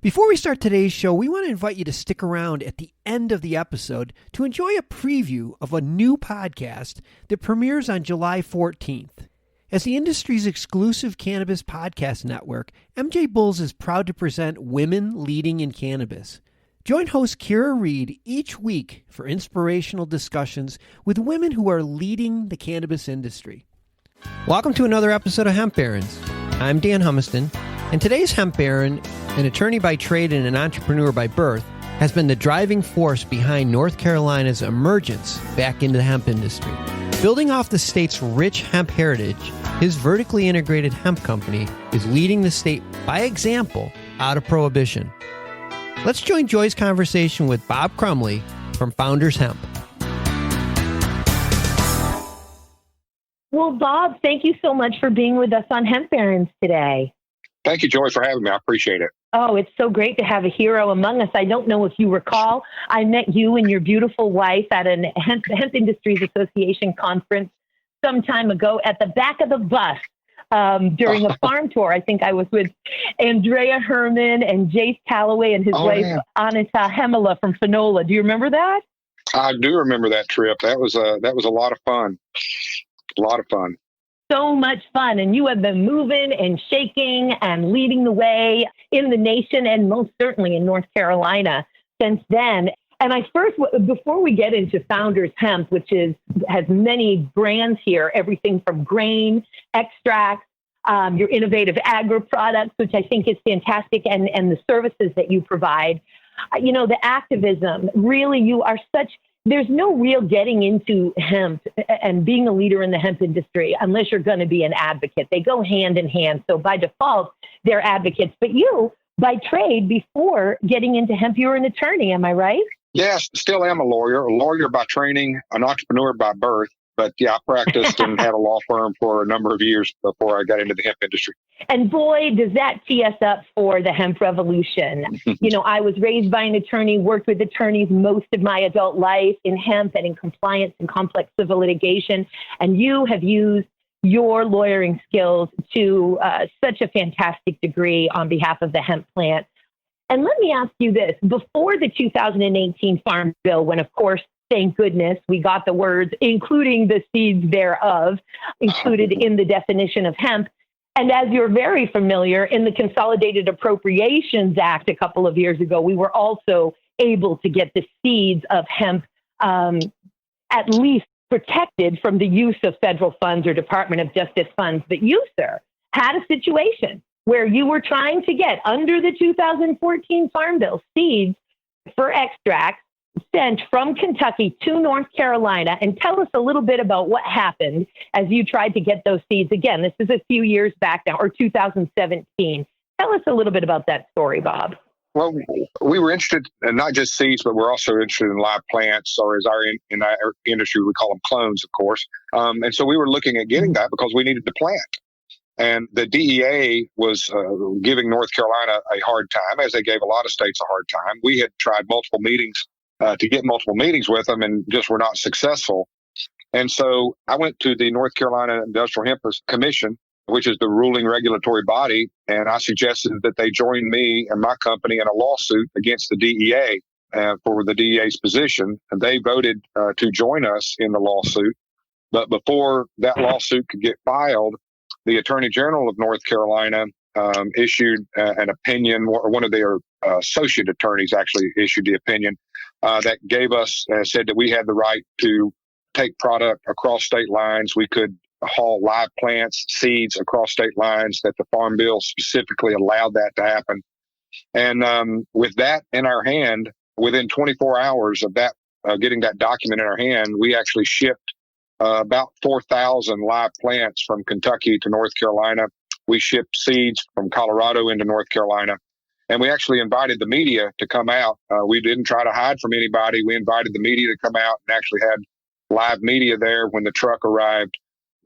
Before we start today's show, we want to invite you to stick around at the end of the episode to enjoy a preview of a new podcast that premieres on July 14th. As the industry's exclusive cannabis podcast network, MJBulls is proud to present Women Leading in Cannabis. Join host Kira Reed each week for inspirational discussions with women who are leading the cannabis industry. Welcome to another episode of Hemp Barons. I'm Dan Humiston, and today's Hemp Baron, an attorney by trade and an entrepreneur by birth, has been the driving force behind North Carolina's emergence back into the hemp industry. Building off the state's rich hemp heritage, his vertically integrated hemp company is leading the state by example out of prohibition. Let's join Joy's conversation with Bob Crumley from Founders Hemp. Well, Bob, thank you so much for being with us on Hemp Barons today. Thank you, Joy, for having me. I appreciate it. Oh, it's so great to have a hero among us. I don't know if you recall, I met you and your beautiful wife at the Hemp Industries Association conference some time ago at the back of the bus during a farm tour. I think I was with Andrea Herman and Jace Calloway and his wife, Anita Hemela from Finola. Do you remember that? I do remember that trip. That was a lot of fun. A lot of fun. So much fun. And you have been moving and shaking and leading the way in the nation and most certainly in North Carolina since then. And before we get into Founders Hemp, which has many brands here, everything from grain, extracts, your innovative agri products, which I think is fantastic, and the services that you provide, the activism, really there's no real getting into hemp and being a leader in the hemp industry unless you're going to be an advocate. They go hand in hand. So by default, they're advocates. But you, by trade, before getting into hemp, you were an attorney. Am I right? Yes, still am a lawyer by training, an entrepreneur by birth. But yeah, I practiced and had a law firm for a number of years before I got into the hemp industry. And boy, does that tee us up for the hemp revolution. I was raised by an attorney, worked with attorneys most of my adult life in hemp and in compliance and complex civil litigation. And you have used your lawyering skills to such a fantastic degree on behalf of the hemp plant. And let me ask you this. Before the 2018 Farm Bill, when, of course, thank goodness we got the words, including the seeds thereof, included in the definition of hemp. And as you're very familiar, in the Consolidated Appropriations Act a couple of years ago, we were also able to get the seeds of hemp at least protected from the use of federal funds or Department of Justice funds. But you, sir, had a situation where you were trying to get, under the 2014 Farm Bill, seeds for extracts sent from Kentucky to North Carolina. And tell us a little bit about what happened as you tried to get those seeds. Again, this is a few years back now, or 2017. Tell us a little bit about that story, Bob. Well, we were interested in not just seeds, but we're also interested in live plants, or as in our industry, we call them clones, of course. And so we were looking at getting that because we needed to plant. And the DEA was giving North Carolina a hard time, as they gave a lot of states a hard time. We had tried multiple meetings to get multiple meetings with them and just were not successful. And so I went to the North Carolina Industrial Hemp Commission, which is the ruling regulatory body, and I suggested that they join me and my company in a lawsuit against the DEA for the DEA's position. And they voted to join us in the lawsuit. But before that lawsuit could get filed, the Attorney General of North Carolina issued an opinion, or one of their associate attorneys actually issued the opinion that gave us, said that we had the right to take product across state lines. We could haul live plants, seeds across state lines, that the Farm Bill specifically allowed that to happen. And with that in our hand, within 24 hours of that, getting that document in our hand, we actually shipped about 4,000 live plants from Kentucky to North Carolina. We shipped seeds from Colorado into North Carolina. And we actually invited the media to come out. We didn't try to hide from anybody. We invited the media to come out and actually had live media there when the truck arrived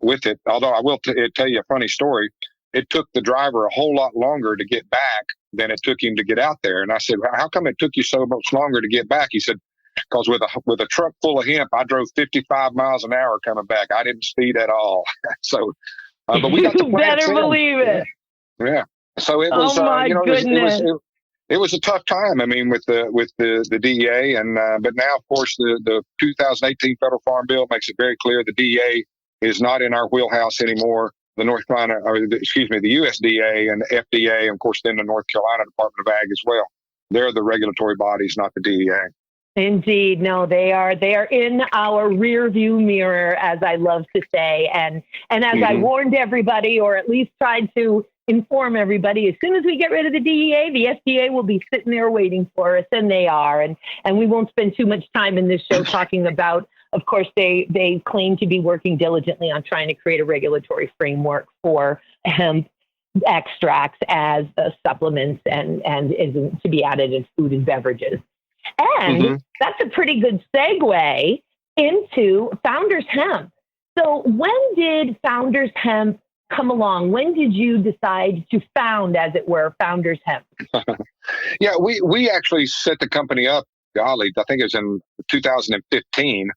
with it. Although I will tell you a funny story. It took the driver a whole lot longer to get back than it took him to get out there. And I said, how come it took you so much longer to get back? He said, because with a truck full of hemp, I drove 55 miles an hour coming back. I didn't speed at all. So, but we got to plant. Better believe it. Yeah. So it was, goodness. It was a tough time. I mean, with the DEA, and but now, of course, the 2018 federal farm bill makes it very clear the DEA is not in our wheelhouse anymore. The the USDA and the FDA, and of course, then the North Carolina Department of Ag as well. They're the regulatory bodies, not the DEA. Indeed. No, they are in our rear view mirror, as I love to say. And as I warned everybody, or at least tried to inform everybody, as soon as we get rid of the DEA, the FDA will be sitting there waiting for us, and they are. And we won't spend too much time in this show talking about, of course, they claim to be working diligently on trying to create a regulatory framework for hemp extracts as supplements and is to be added in food and beverages. And that's a pretty good segue into Founders Hemp. So when did Founders Hemp come along? When did you decide to found, as it were, Founders Hemp? Yeah, we actually set the company up, golly, I think it was in 2015,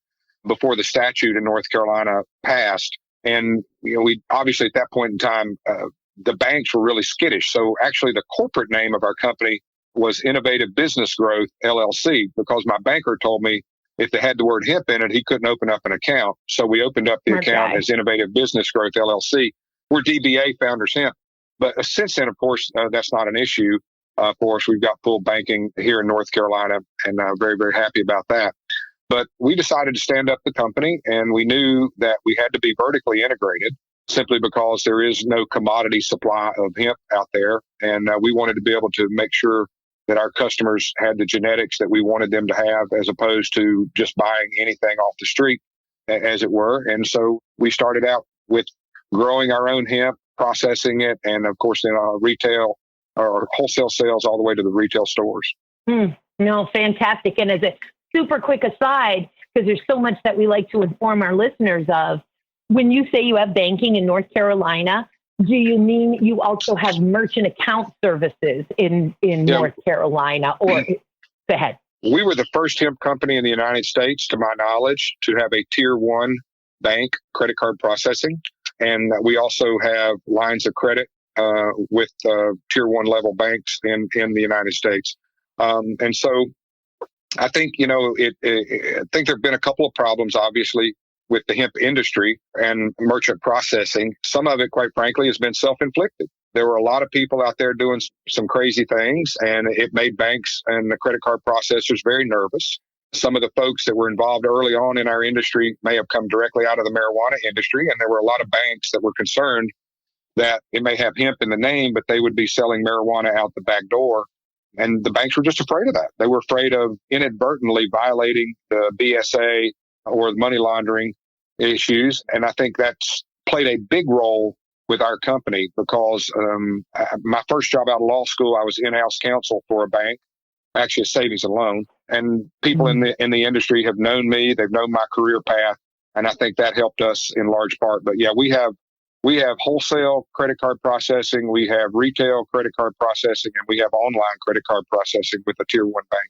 before the statute in North Carolina passed. And, we obviously at that point in time, the banks were really skittish. So actually the corporate name of our company was Innovative Business Growth, LLC, because my banker told me if they had the word hemp in it, he couldn't open up an account. So we opened up the account as Innovative Business Growth, LLC. We're DBA Founders Hemp. But since then, of course, that's not an issue for us. We've got full banking here in North Carolina, and very, very happy about that. But we decided to stand up the company, and we knew that we had to be vertically integrated simply because there is no commodity supply of hemp out there. And we wanted to be able to make sure that our customers had the genetics that we wanted them to have, as opposed to just buying anything off the street, as it were. And so we started out with growing our own hemp, processing it, and of course, then retail or wholesale sales all the way to the retail stores. No, fantastic. And as a super quick aside, because there's so much that we like to inform our listeners of, when you say you have banking in North Carolina, do you mean you also have merchant account services in North Carolina? Or go ahead. We were the first hemp company in the United States, to my knowledge, to have a tier 1 bank credit card processing. And we also have lines of credit with tier 1 level banks in the United States. And so I think, I think there have been a couple of problems, obviously, with the hemp industry and merchant processing. Some of it, quite frankly, has been self-inflicted. There were a lot of people out there doing some crazy things, and it made banks and the credit card processors very nervous. Some of the folks that were involved early on in our industry may have come directly out of the marijuana industry, and there were a lot of banks that were concerned that it may have hemp in the name, but they would be selling marijuana out the back door. And the banks were just afraid of that. They were afraid of inadvertently violating the BSA or the money laundering issues. And I think that's played a big role with our company, because my first job out of law school, I was in-house counsel for a bank, actually a savings and loan. And people in the industry have known me. They've known my career path. And I think that helped us in large part. But yeah, we have wholesale credit card processing, we have retail credit card processing, and we have online credit card processing with a tier 1 bank.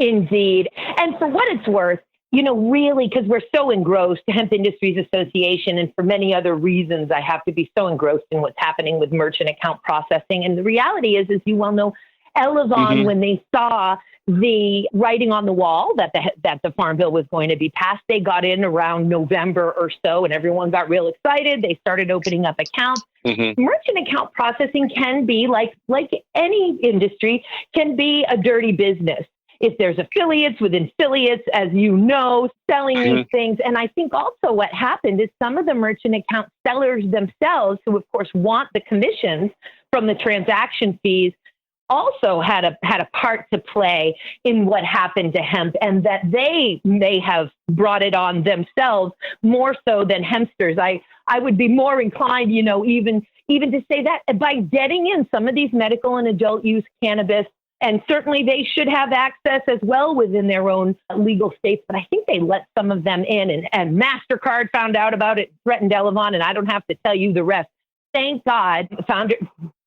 Indeed. And for what it's worth, really, because we're so engrossed, Hemp Industries Association, and for many other reasons, I have to be so engrossed in what's happening with merchant account processing. And the reality is, as you well know, Elevon, when they saw the writing on the wall that the Farm Bill was going to be passed, they got in around November or so, and everyone got real excited. They started opening up accounts. Merchant account processing can be, like any industry, can be a dirty business. If there's affiliates within affiliates, as you know, selling these things. And I think also what happened is some of the merchant account sellers themselves, who of course want the commissions from the transaction fees, also had a part to play in what happened to hemp, and that they may have brought it on themselves more so than hempsters. I would be more inclined, even to say that by getting in some of these medical and adult use cannabis. And certainly they should have access as well within their own legal states. But I think they let some of them in, and MasterCard found out about it, threatened Elevon, and I don't have to tell you the rest. Thank God, founder.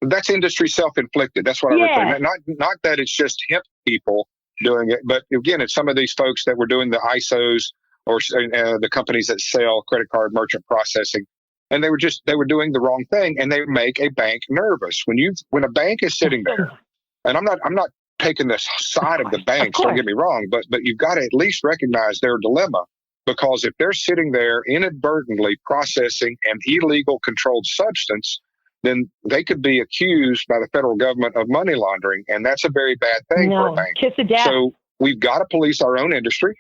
That's industry self-inflicted. That's what I would say. Not that it's just hemp people doing it, but again, it's some of these folks that were doing the ISOs or the companies that sell credit card merchant processing. And they were doing the wrong thing, and they make a bank nervous. When a bank is sitting there, and I'm not taking the side of the banks, don't get me wrong, but you've got to at least recognize their dilemma, because if they're sitting there inadvertently processing an illegal controlled substance, then they could be accused by the federal government of money laundering, and that's a very bad thing for a bank. Kiss of death. So we've got to police our own industry.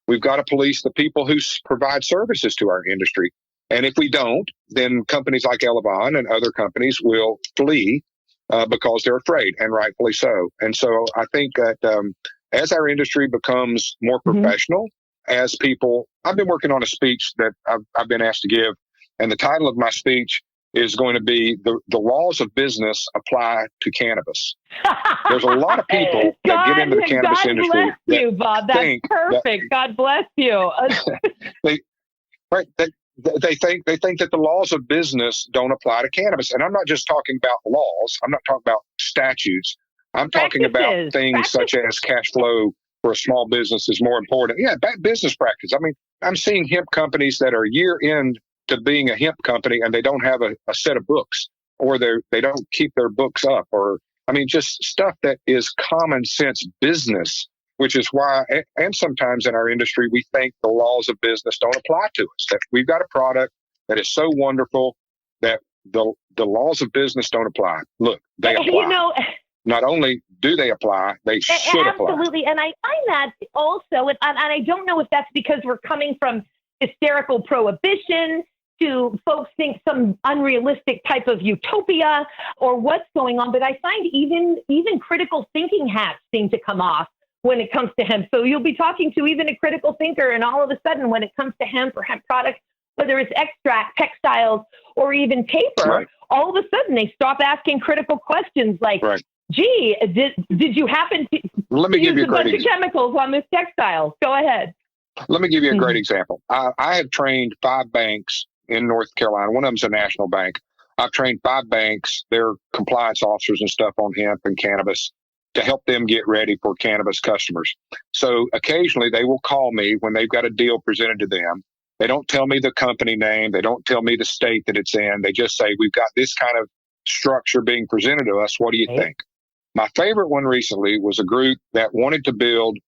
We've got to police the people who provide services to our industry. And if we don't, then companies like Elevon and other companies will flee because they're afraid, and rightfully so. And so I think that as our industry becomes more professional, as people, I've been working on a speech that I've been asked to give, and the title of my speech is going to be the laws of business apply to cannabis. There's a lot of people that get into the cannabis industry. God bless you, Bob. That's perfect. God bless you. They think that the laws of business don't apply to cannabis. And I'm not just talking about laws. I'm not talking about statutes. I'm talking about things such as cash flow for a small business is more important. Yeah, business practice. I mean, I'm seeing hemp companies that are year end to being a hemp company, and they don't have a set of books, or they don't keep their books up, or I mean, just stuff that is common sense business, which is why, and sometimes in our industry, we think the laws of business don't apply to us, that we've got a product that is so wonderful that the laws of business don't apply. Look, they apply. You know, not only do they apply, they should apply. Absolutely. And I find that also, and I don't know if that's because we're coming from hysterical prohibition to folks think some unrealistic type of utopia or what's going on. But I find even critical thinking hats seem to come off when it comes to hemp. So you'll be talking to even a critical thinker, and all of a sudden when it comes to hemp or hemp products, whether it's extract, textiles, or even paper, all of a sudden they stop asking critical questions like, gee, did you happen to use a bunch of chemicals on this textile? Go ahead. Let me give you a great example. I have trained 5 banks in North Carolina. One of them's a national bank. I've trained 5 banks, their compliance officers and stuff on hemp and cannabis to help them get ready for cannabis customers. So occasionally they will call me when they've got a deal presented to them. They don't tell me the company name. They don't tell me the state that it's in. They just say, we've got this kind of structure being presented to us. What do you think? My favorite one recently was a group that wanted to build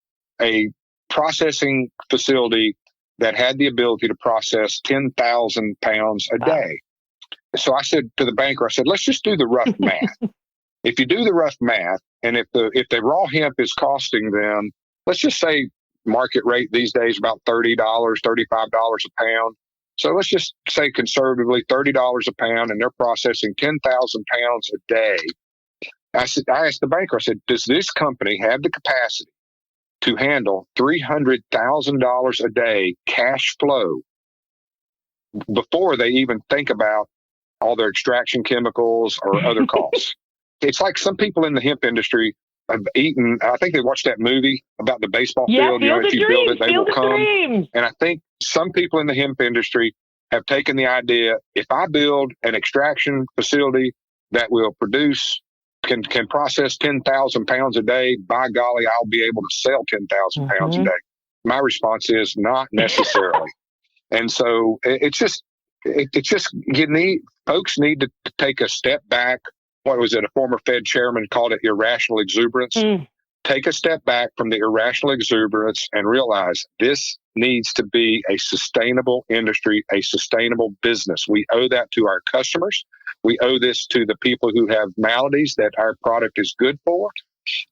a processing facility that had the ability to process 10,000 pounds a day. So I said to the banker, I said, let's just do the rough math. If you do the rough math, and if the raw hemp is costing them, let's just say market rate these days about $30, $35 a pound. So let's just say conservatively $30 a pound, and they're processing 10,000 pounds a day. I asked the banker, I said, does this company have the capacity to handle $300,000 a day cash flow before they even think about all their extraction chemicals or other costs? It's like some people in the hemp industry have eaten, I think they watched that movie about the baseball field. If you build it, they will come. And I think some people in the hemp industry have taken the idea, if I build an extraction facility that will produce can process 10,000 pounds a day, by golly, I'll be able to sell 10,000 pounds a day. My response is not necessarily. And so folks need to take a step back. What was it? A former Fed chairman called it irrational exuberance. Take a step back from the irrational exuberance and realize this needs to be a sustainable industry, a sustainable business. We owe that to our customers. We owe this to the people who have maladies that our product is good for.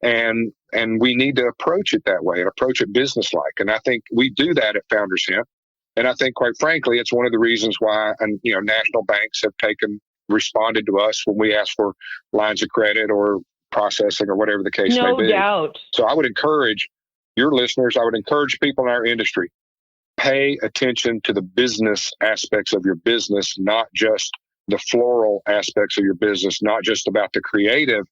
And we need to approach it that way and approach it business-like. And I think we do that at Founders Hemp. And I think, quite frankly, it's one of the reasons why, national banks have responded to us when we ask for lines of credit or processing or whatever the case may be. No doubt. So I would encourage your listeners, I would encourage people in our industry, pay attention to the business aspects of your business, not just the floral aspects of your business, not just about the creative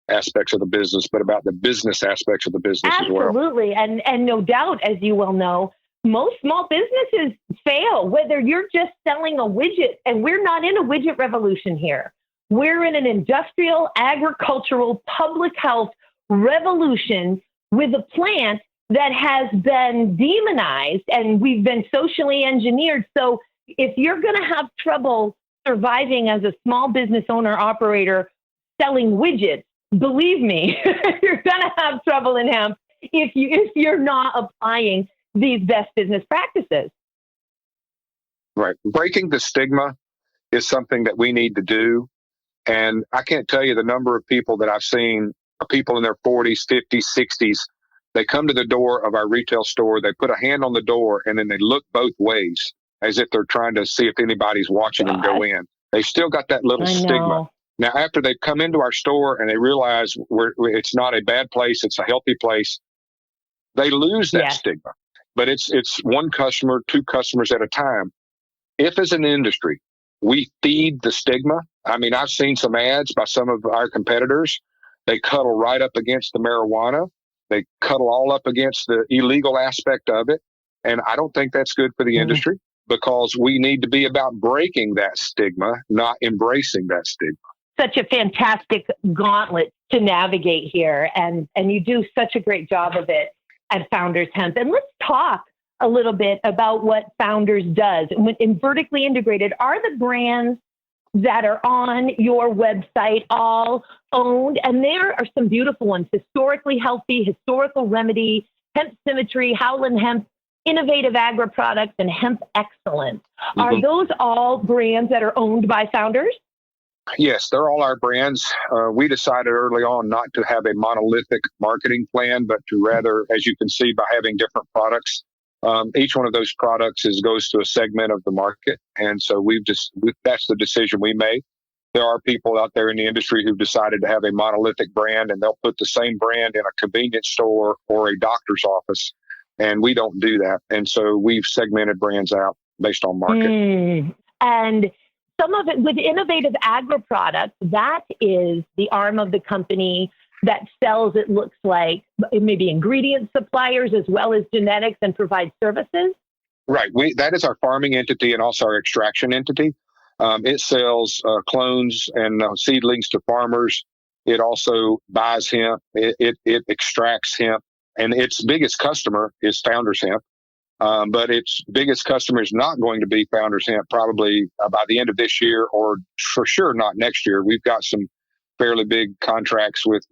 aspects of the business, but about the business aspects of the business as well. Absolutely. And no doubt, as you well know, most small businesses fail, whether you're just selling a widget, and we're not in a widget revolution here. We're in an industrial, agricultural, public health revolution with a plant that has been demonized and we've been socially engineered. So if you're going to have trouble surviving as a small business owner operator selling widgets, believe me, you're going to have trouble in hemp if you're not applying these best business practices. Right. Breaking the stigma is something that we need to do. And I can't tell you the number of people that I've seen, people in their 40s, 50s, 60s. They come to the door of our retail store, they put a hand on the door, and then they look both ways as if they're trying to see if anybody's watching them go in. They still got that little stigma. Now, after they come into our store and they realize it's not a bad place, it's a healthy place, they lose that stigma. But it's one customer, two customers at a time. If as an industry, we feed the stigma, I mean, I've seen some ads by some of our competitors. They cuddle right up against the marijuana. They cuddle all up against the illegal aspect of it. And I don't think that's good for the industry, because we need to be about breaking that stigma, not embracing that stigma. Such a fantastic gauntlet to navigate here. And you do such a great job of it at Founders Hemp. And let's talk a little bit about what Founders does. In vertically integrated, are the brands that are on your website all owned? And there are some beautiful ones: Historically Healthy, Historical Remedy, Hemp Symmetry, Howland Hemp, Innovative Agri Products, and Hemp Excellence. Are those all brands that are owned by Founders? Yes, they're all our brands. We decided early on not to have a monolithic marketing plan, but to rather, as you can see, by having different products. Each one of those products goes to a segment of the market. And so that's the decision we made. There are people out there in the industry who've decided to have a monolithic brand, and they'll put the same brand in a convenience store or a doctor's office. And we don't do that. And so we've segmented brands out based on market. And some of it with Innovative Agri Products, that is the arm of the company that sells, it looks like, maybe ingredient suppliers as well as genetics, and provides services? Right. That is our farming entity and also our extraction entity. It sells clones and seedlings to farmers. It also buys hemp. It extracts hemp. And its biggest customer is Founders Hemp. But its biggest customer is not going to be Founders Hemp probably by the end of this year, or for sure not next year. We've got some fairly big contracts with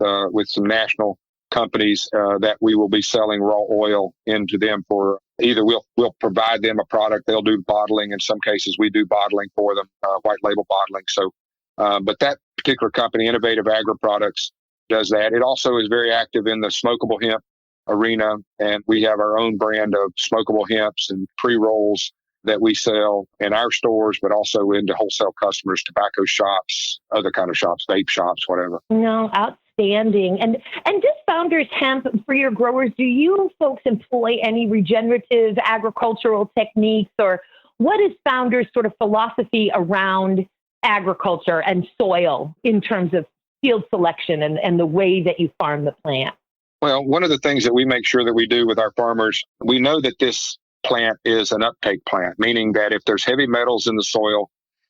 some national companies that we will be selling raw oil into them for. Either we'll provide them a product, they'll do bottling. In some cases, we do bottling for them, white label bottling. So, but that particular company, Innovative Agri Products, does that. It also is very active in the smokable hemp arena, and we have our own brand of smokable hemps and pre-rolls that we sell in our stores, but also into wholesale customers, tobacco shops, other kind of shops, vape shops, whatever. No, outstanding. And just Founders Hemp, for your growers, do you folks employ any regenerative agricultural techniques, or what is Founders' sort of philosophy around agriculture and soil in terms of field selection and the way that you farm the plant? Well, one of the things that we make sure that we do with our farmers, we know that this plant is an uptake plant, meaning that if there's heavy metals in the soil,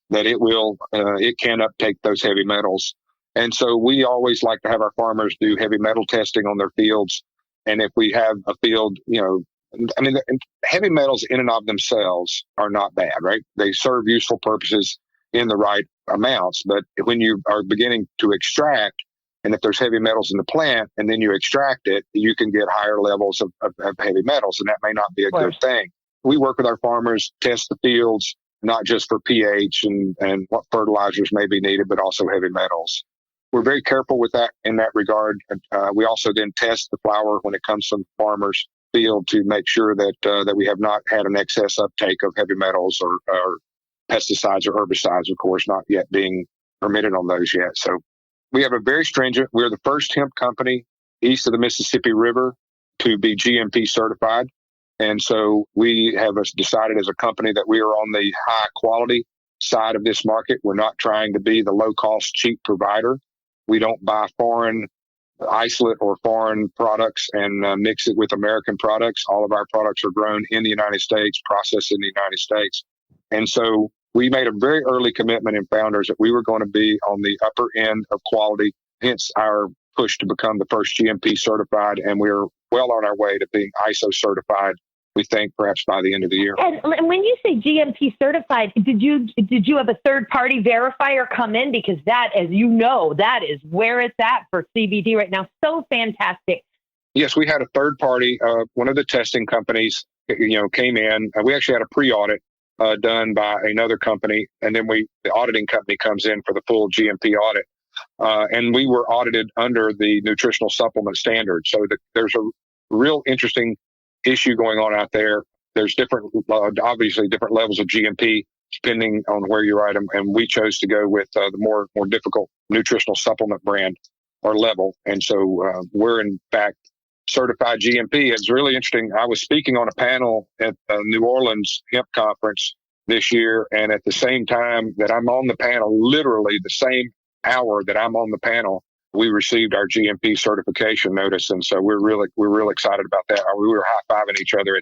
that it can uptake those heavy metals. And so we always like to have our farmers do heavy metal testing on their fields. And if we have a field, heavy metals in and of themselves are not bad, right? They serve useful purposes in the right amounts. But when you are beginning to extract, and if there's heavy metals in the plant and then you extract it, you can get higher levels of heavy metals, and that may not be a good thing. We work with our farmers, test the fields, not just for pH and what fertilizers may be needed, but also heavy metals. We're very careful with that in that regard. We also then test the flower when it comes from the farmer's field to make sure that we have not had an excess uptake of heavy metals or pesticides or herbicides, of course, not yet being permitted on those yet. So we have a very stringent, we're the first hemp company east of the Mississippi River to be GMP certified. And so we have decided as a company that we are on the high quality side of this market. We're not trying to be the low cost, cheap provider. We don't buy foreign isolate or foreign products and mix it with American products. All of our products are grown in the United States, processed in the United States. And so we made a very early commitment in Founders that we were going to be on the upper end of quality, hence our push to become the first GMP certified. And we're well on our way to being ISO certified we think perhaps by the end of the year. And when you say GMP certified, did you have a third party verifier come in? Because that, as you know, that is where it's at for CBD right now. So fantastic. Yes, we had a third party. One of the testing companies, came in. We actually had a pre-audit done by another company, and then the auditing company comes in for the full GMP audit. And we were audited under the nutritional supplement standard. So there's a real interesting issue going on out there. There's obviously different levels of GMP depending on where you write them. And we chose to go with the more difficult nutritional supplement brand or level. And so we're in fact certified GMP. It's really interesting. I was speaking on a panel at New Orleans hemp conference this year. And at the same time that I'm on the panel, literally the same hour that I'm on the panel, we received our GMP certification notice, and so we're real excited about that. We were high-fiving each other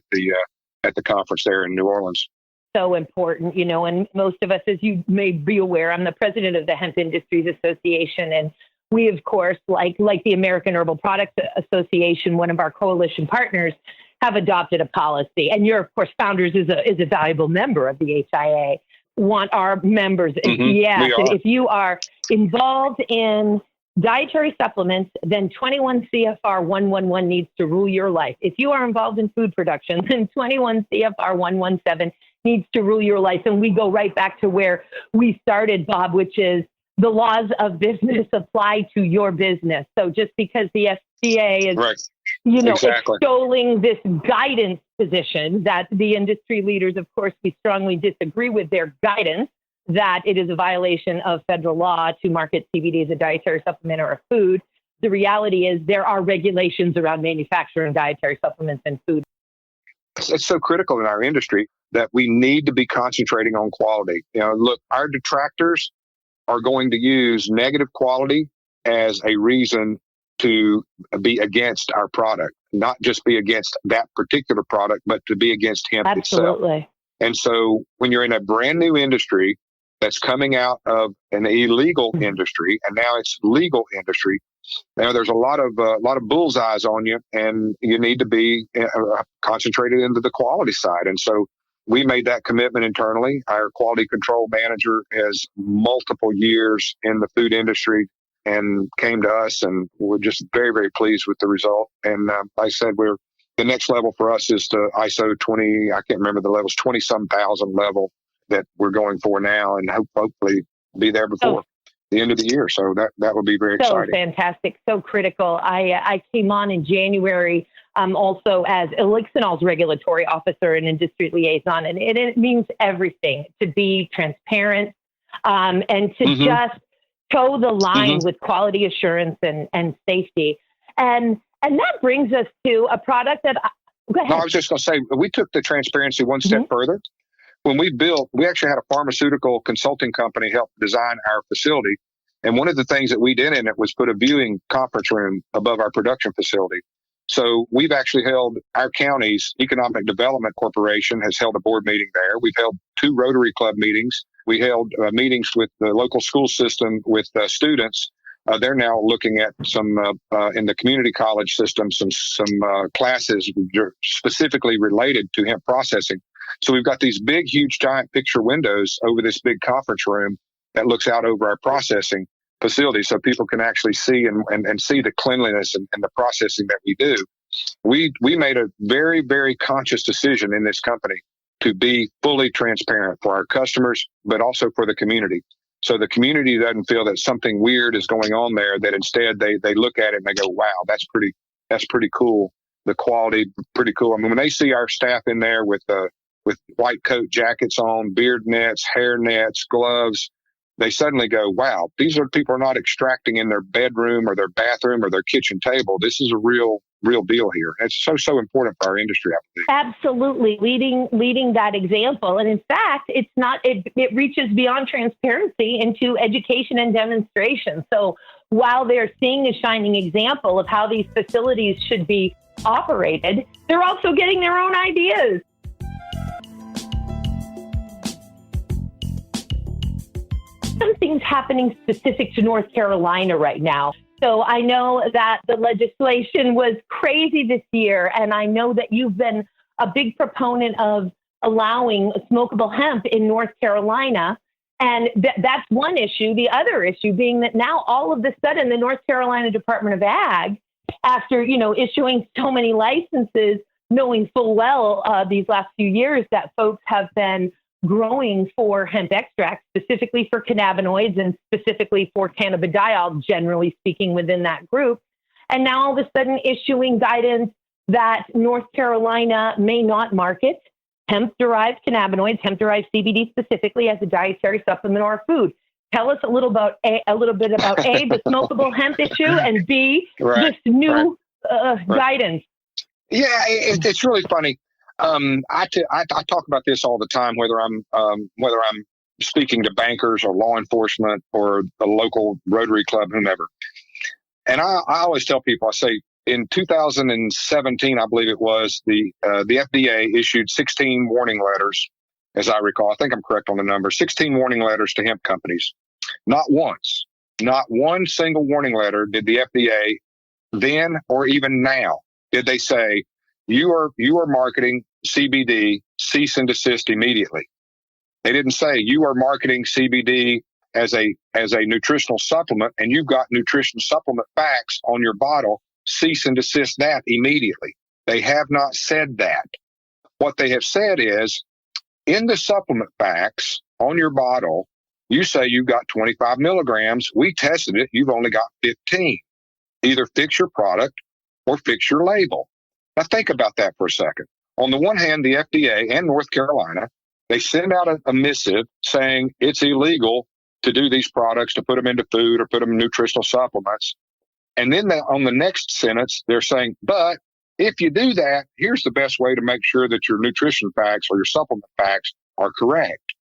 at the conference there in New Orleans. So important, and most of us, as you may be aware, I'm the president of the Hemp Industries Association, and we, of course, like the American Herbal Products Association, one of our coalition partners, have adopted a policy. And you're, of course, Founders is a valuable member of the HIA. Want our members, if you are involved in dietary supplements, then 21 CFR 111 needs to rule your life. If you are involved in food production, then 21 CFR 117 needs to rule your life. And we go right back to where we started, Bob, which is the laws of business apply to your business. So just because the FDA is, right. Exactly. Extolling this guidance position that the industry leaders, of course, we strongly disagree with their guidance, that it is a violation of federal law to market CBD as a dietary supplement or a food. The reality is there are regulations around manufacturing dietary supplements and food. It's so critical in our industry that we need to be concentrating on quality. Look, our detractors are going to use negative quality as a reason to be against our product, not just be against that particular product, but to be against hemp Absolutely. itself. And so when you're in a brand new industry that's coming out of an illegal industry, and now it's legal industry, there's a lot of bullseyes on you, and you need to be concentrated into the quality side. And so we made that commitment internally. Our quality control manager has multiple years in the food industry and came to us, and we're just very, very pleased with the result. And like I said, the next level for us is the ISO 20, I can't remember the levels, 20-some thousand level that we're going for now, and hopefully be there before the end of the year. So that would be very exciting. So fantastic, so critical. I came on in January also as Elixinol's regulatory officer and industry liaison, and it means everything to be transparent and to just toe the line with quality assurance and safety. And that brings us to a product that, go ahead. No, I was just going to say, we took the transparency one step further. When we actually had a pharmaceutical consulting company help design our facility. And one of the things that we did in it was put a viewing conference room above our production facility. So we've actually held, our county's Economic Development Corporation has held a board meeting there. We've held 2 Rotary Club meetings. We held meetings with the local school system with students. They're now looking at some in the community college system, some classes specifically related to hemp processing. So we've got these big, huge, giant picture windows over this big conference room that looks out over our processing facility, so people can actually see and see the cleanliness and the processing that we do. We made a very, very conscious decision in this company to be fully transparent for our customers, but also for the community. So the community doesn't feel that something weird is going on there, that instead they look at it and they go, wow, that's pretty cool. The quality, pretty cool. I mean, when they see our staff in there with white coat jackets on, beard nets, hair nets, gloves, they suddenly go, wow, these are people are not extracting in their bedroom or their bathroom or their kitchen table. This is a real deal here. It's so important for our industry, I believe. Absolutely. Leading that example. And in fact, it reaches beyond transparency into education and demonstration. So while they're seeing a shining example of how these facilities should be operated, they're also getting their own ideas. Something's happening specific to North Carolina right now. So I know that the legislation was crazy this year, and I know that you've been a big proponent of allowing smokable hemp in North Carolina. And that's one issue. The other issue being that now all of a sudden the North Carolina Department of Ag, after, issuing so many licenses, knowing full well these last few years that folks have been growing for hemp extracts, specifically for cannabinoids and specifically for cannabidiol, generally speaking, within that group. And now all of a sudden issuing guidance that North Carolina may not market hemp-derived cannabinoids, hemp-derived CBD specifically, as a dietary supplement or food. Tell us a little bit about the smokable hemp issue, and B, this new guidance. Yeah, it's really funny. I talk about this all the time, whether I'm speaking to bankers or law enforcement or a local Rotary Club, whomever. And I always tell people, I say, in 2017, I believe it was, the FDA issued 16 warning letters, as I recall. I think I'm correct on the number. 16 warning letters to hemp companies. Not one single warning letter did the FDA then or even now did they say, you are marketing CBD, cease and desist immediately. They didn't say you are marketing CBD as a nutritional supplement and you've got nutrition supplement facts on your bottle, cease and desist that immediately. They have not said that. What they have said is, in the supplement facts on your bottle, you say you've got 25 milligrams. We tested it. You've only got 15. Either fix your product or fix your label. Now think about that for a second. On the one hand, the FDA and North Carolina, they send out a missive saying it's illegal to do these products, to put them into food or put them in nutritional supplements. And then on the next sentence, they're saying, but if you do that, here's the best way to make sure that your nutrition facts or your supplement facts are correct.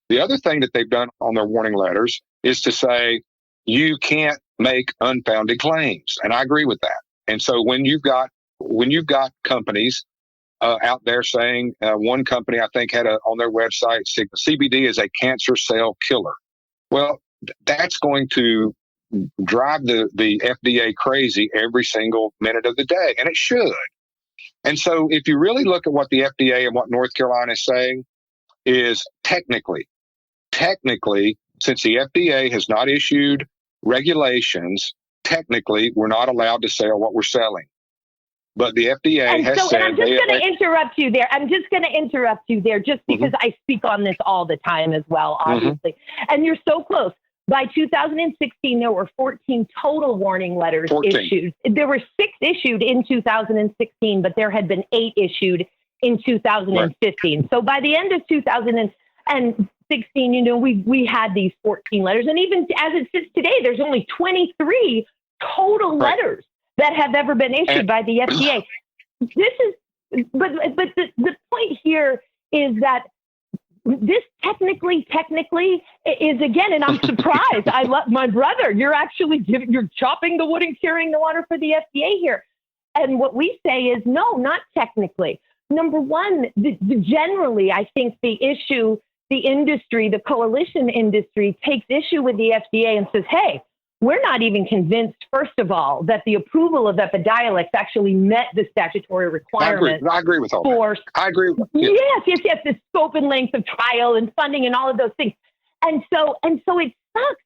The other thing that they've done on their warning letters is to say, you can't make unfounded claims. And I agree with that. And so when you've got companies out there saying, one company I think had on their website, CBD is a cancer cell killer. Well, that's going to drive the FDA crazy every single minute of the day, and it should. And so if you really look at what the FDA and what North Carolina is saying, is technically, since the FDA has not issued regulations, technically we're not allowed to sell what we're selling. But the FDA has said... And I'm just going to interrupt you there. Just because I speak on this all the time as well, obviously. And you're so close. By 2016, there were 14 total warning letters issued. There were 6 issued in 2016, but there had been 8 issued in 2015. Right. So by the end of 2016, we had these 14 letters. And even as it sits today, there's only 23 total letters that have ever been issued by the FDA. But the point here is that this technically is, again, and I'm surprised. I love my brother. You're chopping the wood and carrying the water for the FDA here. And what we say is, no, not technically. Number one, generally, I think the industry, the coalition industry takes issue with the FDA and says, hey, we're not even convinced, first of all, that the approval of Epidiolex actually met the statutory requirements. I agree with all that. I agree. Yes, the scope and length of trial and funding and all of those things. And so it sucks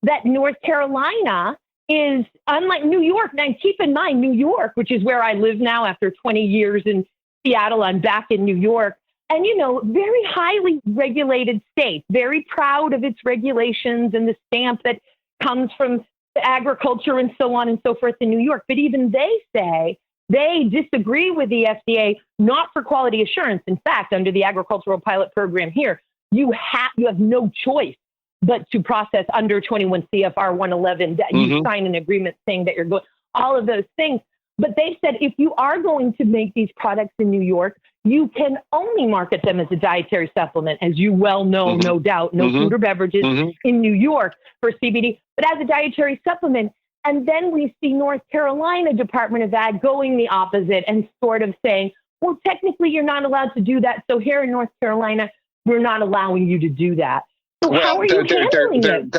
that North Carolina is, unlike New York. Now, keep in mind, New York, which is where I live now after 20 years in Seattle, I'm back in New York. And, very highly regulated state, very proud of its regulations and the stamp that comes from agriculture and so on and so forth in New York. But even they say they disagree with the FDA, not for quality assurance. In fact, under the agricultural pilot program here, you have no choice but to process under 21 CFR 111, that you sign an agreement saying that you're going, all of those things. But they said, if you are going to make these products in New York, you can only market them as a dietary supplement, as you well know, no doubt, no food or beverages in New York for CBD, but as a dietary supplement. And then we see North Carolina Department of Ag going the opposite and sort of saying, well, technically you're not allowed to do that. So here in North Carolina, we're not allowing you to do that. So how are you handling it?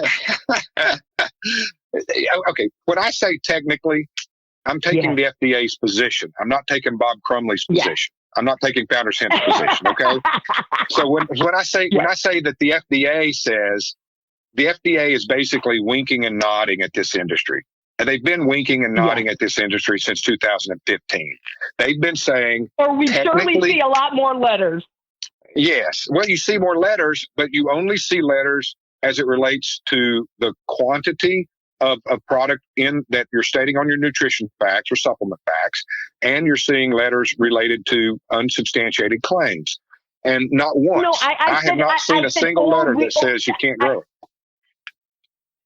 Okay, when I say technically, I'm taking the FDA's position. I'm not taking Bob Crumley's position. I'm not taking founder's hemp's position. Okay. So when I say that the FDA says, the FDA is basically winking and nodding at this industry. And they've been winking and nodding at this industry since 2015. They've been saying, or we surely see a lot more letters. Yes. Well, you see more letters, but you only see letters as it relates to the quantity of product in that you're stating on your nutrition facts or supplement facts, and you're seeing letters related to unsubstantiated claims. And not once. No, I have not seen a single letter that says you can't grow it.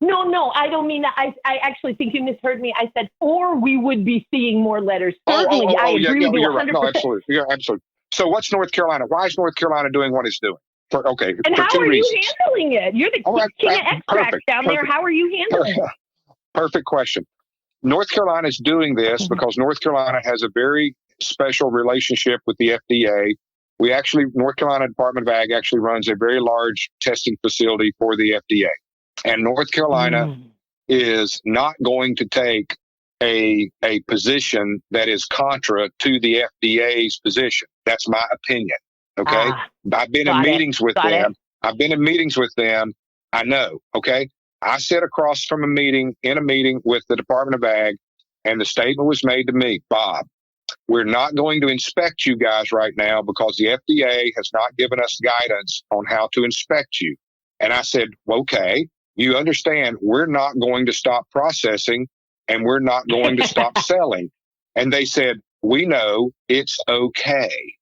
No, I don't mean that. I actually think you misheard me. I said, or we would be seeing more letters. Certainly, I agree with you 100%. Right. No, absolutely. Yeah, absolutely. So what's North Carolina? Why is North Carolina doing what it's doing? And how are you handling it? You're the king of extracts down there. How are you handling it? Perfect question. North Carolina is doing this because North Carolina has a very special relationship with the FDA. North Carolina Department of Ag actually runs a very large testing facility for the FDA. And North Carolina is not going to take a position that is contra to the FDA's position. That's my opinion. Okay. I've been in meetings with them. I know. Okay. I sat across from in a meeting with the Department of Ag, and the statement was made to me, Bob, we're not going to inspect you guys right now because the FDA has not given us guidance on how to inspect you. And I said, okay, you understand we're not going to stop processing and we're not going to stop selling. And they said, we know, it's okay.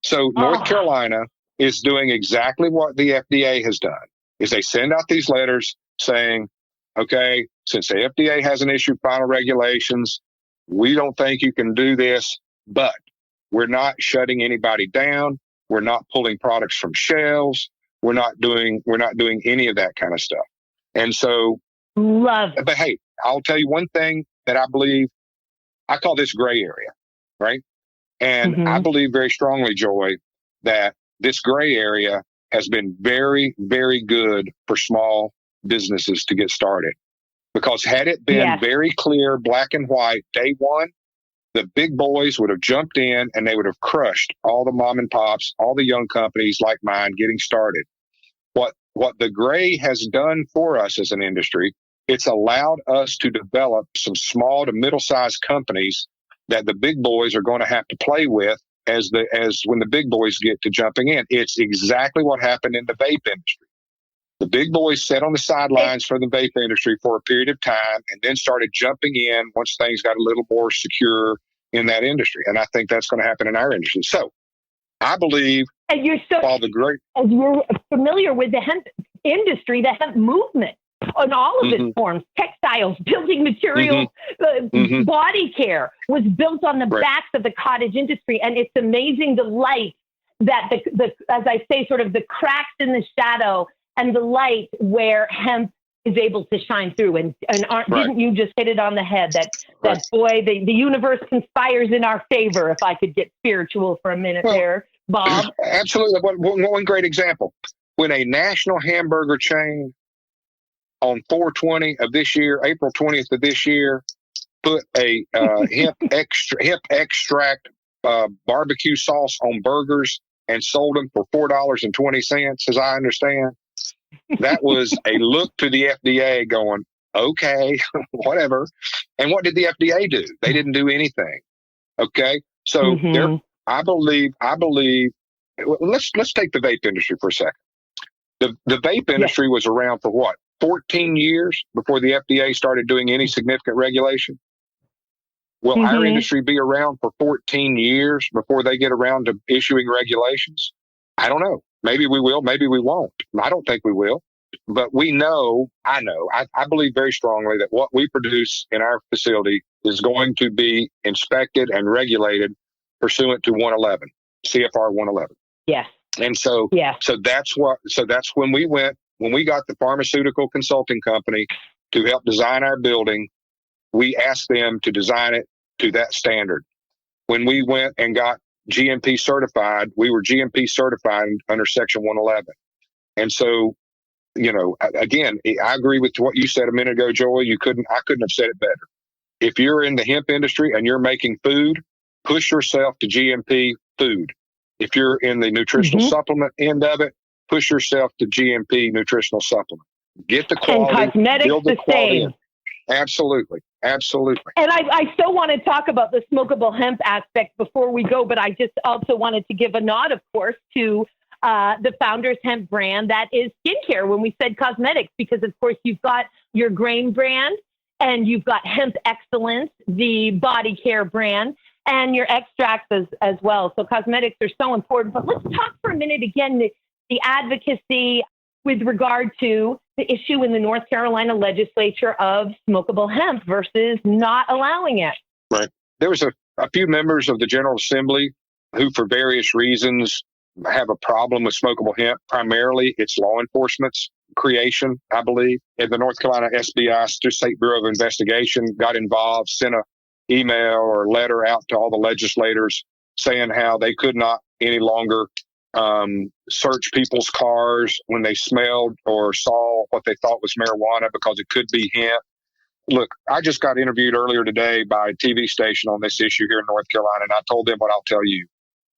So North Carolina is doing exactly what the FDA has done, is they send out these letters saying, okay, since the FDA hasn't issued final regulations, we don't think you can do this, but we're not shutting anybody down. We're not pulling products from shelves. We're not doing any of that kind of stuff. And so, but hey, I'll tell you one thing that I believe, I call this gray area, right? And I believe very strongly, Joy, that this gray area has been very, very good for small businesses to get started. Because had it been very clear, black and white, day one, the big boys would have jumped in and they would have crushed all the mom and pops, all the young companies like mine getting started. What the gray has done for us as an industry, it's allowed us to develop some small to middle-sized companies that the big boys are going to have to play with as when the big boys get to jumping in. It's exactly what happened in the vape industry. The big boys sat on the sidelines for the vape industry for a period of time and then started jumping in once things got a little more secure in that industry. And I think that's going to happen in our industry. So I believe as you're familiar with the hemp industry, the hemp movement on all of its forms, textiles, building materials, body care was built on the backs of the cottage industry. And it's amazing the light that the as I say, sort of the cracks in the shadow and the light where hemp is able to shine through. And didn't you just hit it on the head that boy, the universe conspires in our favor, if I could get spiritual for a minute there, Bob? Absolutely. One great example. When a national hamburger chain on 4/20 of this year, April 20th of this year, put a hemp extract barbecue sauce on burgers and sold them for $4.20, as I understand. That was a look to the FDA going, okay, whatever. And what did the FDA do? They didn't do anything. Okay. So I believe, let's take the vape industry for a second. The vape industry was around for what? 14 years before the FDA started doing any significant regulation. Will our industry be around for 14 years before they get around to issuing regulations? I don't know. Maybe we will. Maybe we won't. I don't think we will. But I believe very strongly that what we produce in our facility is going to be inspected and regulated pursuant to 111, CFR 111. Yes. And so that's when we got the pharmaceutical consulting company to help design our building. We asked them to design it to that standard. When we went and got GMP certified, we were GMP certified under Section 111. And so, again, I agree with what you said a minute ago, Joy. I couldn't have said it better. If you're in the hemp industry and you're making food, push yourself to GMP food. If you're in the nutritional supplement end of it, push yourself to GMP nutritional supplement. Get the quality. And cosmetics build the quality same. Absolutely. Absolutely. And I still want to talk about the smokable hemp aspect before we go, but I just also wanted to give a nod, of course, to the Founders Hemp brand that is skincare when we said cosmetics, because, of course, you've got your grain brand and you've got Hemp Excellence, the body care brand, and your extracts as well. So cosmetics are so important. But let's talk for a minute again, the advocacy with regard to the issue in the North Carolina legislature of smokable hemp versus not allowing it. Right. There was a few members of the General Assembly who, for various reasons, have a problem with smokable hemp. Primarily, it's law enforcement's creation, I believe. And the North Carolina SBI, State Bureau of Investigation, got involved, sent an email or letter out to all the legislators saying how they could not any longer search people's cars when they smelled or saw what they thought was marijuana because it could be hemp. Look, I just got interviewed earlier today by a TV station on this issue here in North Carolina, and I told them what I'll tell you.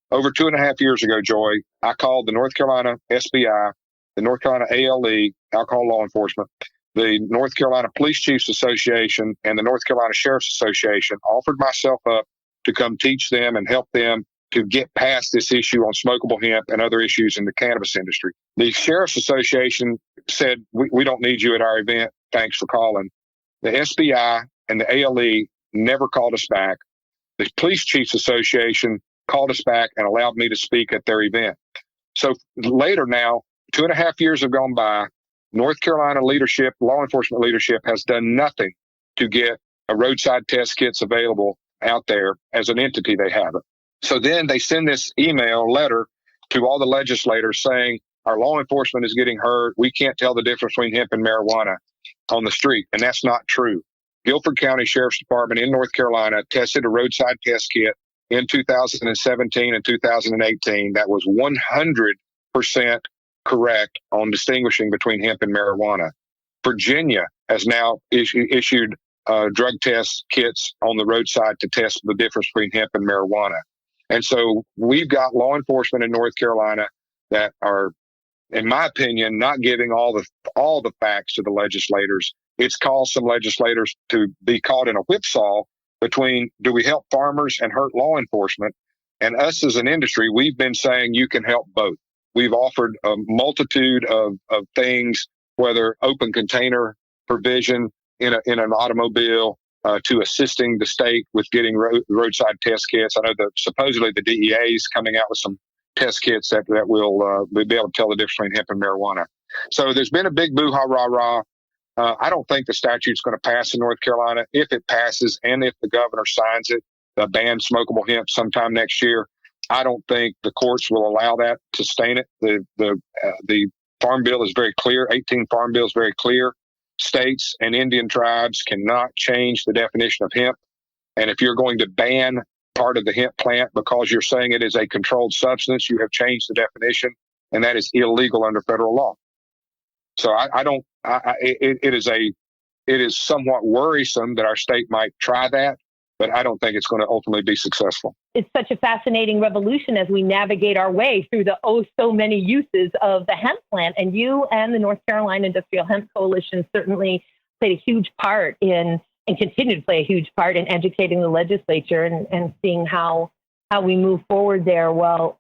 Over 2.5 years ago, Joy, I called the North Carolina SBI, the North Carolina ALE, Alcohol Law Enforcement, the North Carolina Police Chiefs Association, and the North Carolina Sheriff's Association, offered myself up to come teach them and help them to get past this issue on smokable hemp and other issues in the cannabis industry. The Sheriff's Association said, we don't need you at our event. Thanks for calling. The SBI and the ALE never called us back. The Police Chiefs Association called us back and allowed me to speak at their event. So later now, 2.5 years have gone by. North Carolina leadership, law enforcement leadership, has done nothing to get a roadside test kits available out there. As an entity, they haven't. So then they send this email letter to all the legislators saying, our law enforcement is getting hurt. We can't tell the difference between hemp and marijuana on the street. And that's not true. Guilford County Sheriff's Department in North Carolina tested a roadside test kit in 2017 and 2018 that was 100% correct on distinguishing between hemp and marijuana. Virginia has now issued drug test kits on the roadside to test the difference between hemp and marijuana. And so we've got law enforcement in North Carolina that are, in my opinion, not giving all the facts to the legislators. It's caused some legislators to be caught in a whipsaw between, do we help farmers and hurt law enforcement? And us as an industry, we've been saying you can help both. We've offered a multitude of things, whether open container provision in an automobile, to assisting the state with getting roadside test kits. I know that supposedly the DEA is coming out with some test kits that will be able to tell the difference between hemp and marijuana. So there's been a big boo-ha-rah-rah. I don't think the statute's going to pass in North Carolina. If it passes and if the governor signs it, ban smokable hemp sometime next year, I don't think the courts will allow that to sustain it. The Farm Bill is very clear. 18 Farm Bill is very clear. States and Indian tribes cannot change the definition of hemp. And if you're going to ban part of the hemp plant because you're saying it is a controlled substance, you have changed the definition, and that is illegal under federal law. So it is somewhat worrisome that our state might try that, but I don't think it's going to ultimately be successful. It's such a fascinating revolution as we navigate our way through the so many uses of the hemp plant. And you and the North Carolina Industrial Hemp Coalition certainly played a huge part in, and continue to play a huge part in educating the legislature and seeing how we move forward there. Well,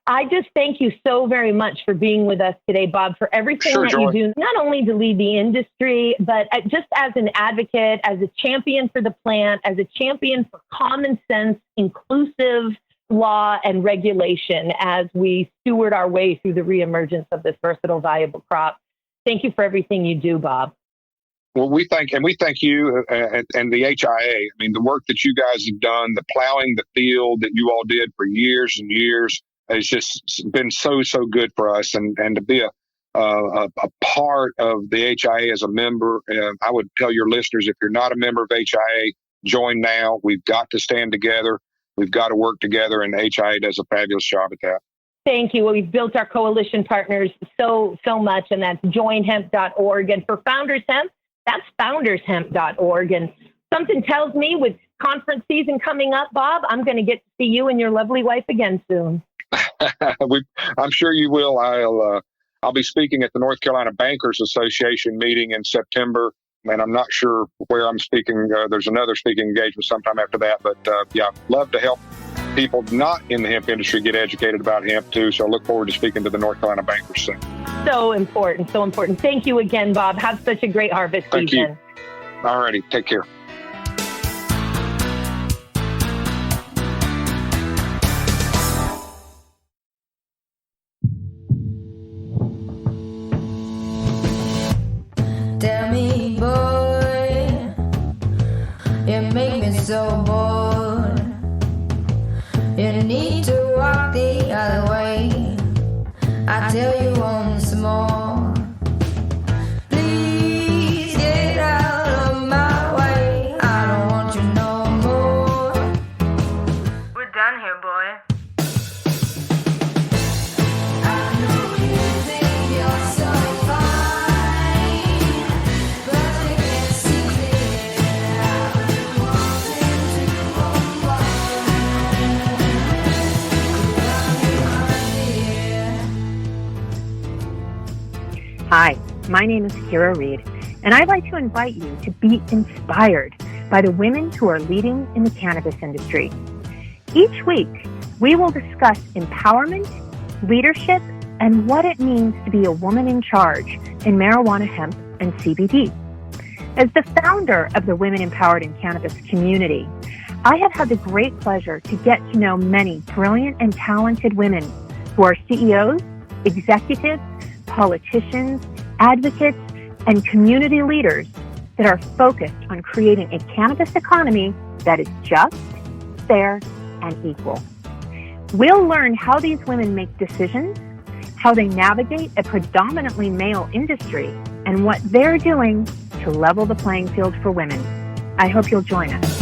I just thank you so very much for being with us today, Bob, for everything that you do, not only to lead the industry, but just as an advocate, as a champion for the plant, as a champion for common sense, inclusive law and regulation as we steward our way through the reemergence of this versatile, valuable crop. Thank you for everything you do, Bob. Well, we thank you and the HIA. I mean, the work that you guys have done, the plowing the field that you all did for years and years, has just been so good for us, and to be a part of the HIA as a member. I would tell your listeners, if you're not a member of HIA, join now. We've got to stand together. We've got to work together, and HIA does a fabulous job at that. Thank you. Well, we've built our coalition partners so much, and that's joinhemp.org. And for Founders Hemp, that's foundershemp.org. And something tells me with conference season coming up, Bob, I'm going to get to see you and your lovely wife again soon. I'm sure you will. I'll be speaking at the North Carolina Bankers Association meeting in September, and I'm not sure where I'm speaking. There's another speaking engagement sometime after that, but yeah, I'd love to help people not in the hemp industry get educated about hemp too. So I look forward to speaking to the North Carolina bankers soon. So important, so important. Thank you again, Bob. Have such a great harvest season. Thank you. All righty, take care. Tell me, boy, you make me so bored. You need to walk the other way. I tell you once more. Please get out of my way. I don't want you no more. We're done here, boy. I know you think you're so fine, but you can't see it. I've been wanting to Hi, my name is Kira Reed, and I'd like to invite you to be inspired by the women who are leading in the cannabis industry. Each week, we will discuss empowerment, leadership, and what it means to be a woman in charge in marijuana, hemp, and CBD. As the founder of the Women Empowered in Cannabis community, I have had the great pleasure to get to know many brilliant and talented women who are CEOs, executives, politicians, advocates, and community leaders that are focused on creating a cannabis economy that is just, fair, and equal. We'll learn how these women make decisions, how they navigate a predominantly male industry, and what they're doing to level the playing field for women. I hope you'll join us.